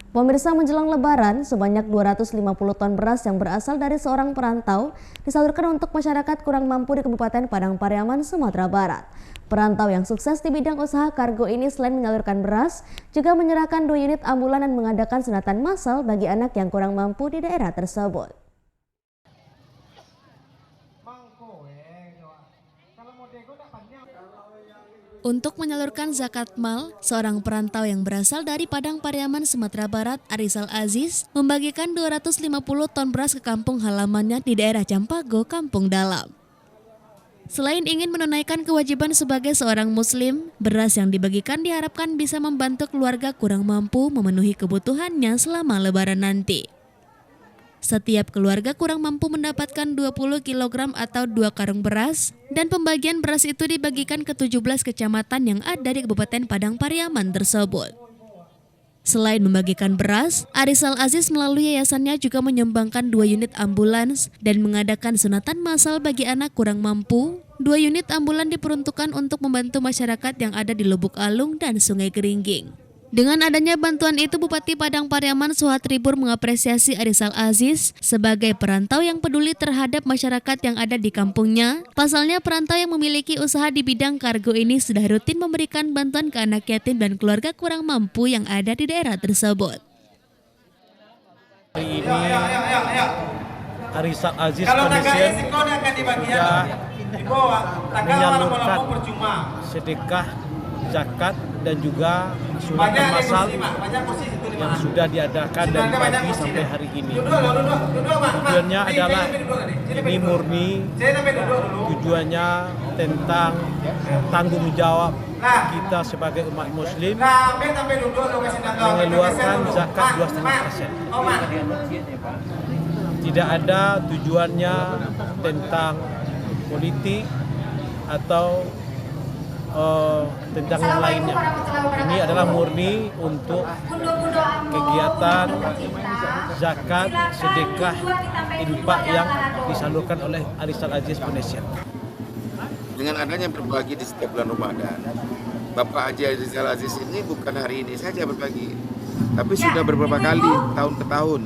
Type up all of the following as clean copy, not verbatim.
Pemirsa, menjelang Lebaran, sebanyak 250 ton beras yang berasal dari seorang perantau disalurkan untuk masyarakat kurang mampu di Kabupaten Padang Pariaman, Sumatera Barat. Perantau yang sukses di bidang usaha kargo ini selain menyalurkan beras, juga menyerahkan 2 unit ambulan dan mengadakan sunatan massal bagi anak yang kurang mampu di daerah tersebut. Untuk menyalurkan zakat mal, seorang perantau yang berasal dari Padang Pariaman, Sumatera Barat, Arizal Aziz, membagikan 250 ton beras ke kampung halamannya di daerah Campago, Kampung Dalam. Selain ingin menunaikan kewajiban sebagai seorang muslim, beras yang dibagikan diharapkan bisa membantu keluarga kurang mampu memenuhi kebutuhannya selama Lebaran nanti. Setiap keluarga kurang mampu mendapatkan 20 kg atau 2 karung beras, dan pembagian beras itu dibagikan ke 17 kecamatan yang ada di Kabupaten Padang Pariaman tersebut. Selain membagikan beras, Arizal Aziz melalui yayasannya juga menyumbangkan 2 unit ambulans dan mengadakan sunatan massal bagi anak kurang mampu. 2 unit ambulan diperuntukkan untuk membantu masyarakat yang ada di Lubuk Alung dan Sungai Geringging. Dengan adanya bantuan itu, Bupati Padang Pariaman Suhat Tribur mengapresiasi Arizal Aziz sebagai perantau yang peduli terhadap masyarakat yang ada di kampungnya. Pasalnya, perantau yang memiliki usaha di bidang kargo ini sudah rutin memberikan bantuan ke anak yatim dan keluarga kurang mampu yang ada di daerah tersebut. Hari ini Arizal Aziz Foundation sudah menyalurkan sedekah, zakat dan juga sunatan massal yang sudah diadakan dari pagi sampai hari ini. Tujuannya adalah ini murni tujuannya tentang tanggung jawab kita sebagai umat muslim mengeluarkan zakat 2,5%. Tidak ada tujuannya tentang politik atau tentang yang lainnya. Ini adalah murni untuk kegiatan zakat, sedekah, infak yang disalurkan oleh Arizal Aziz Foundation. Dengan adanya berbagi di setiap bulan Ramadan, Bapak Haji Arizal Aziz ini bukan hari ini saja berbagi, tapi sudah beberapa kali tahun ke tahun.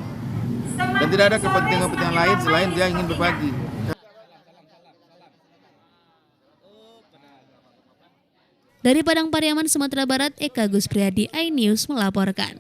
Dan tidak ada kepentingan lain selain dia ingin berbagi. Dari Padang Pariaman, Sumatera Barat, Eka Gus Priadi, iNews melaporkan.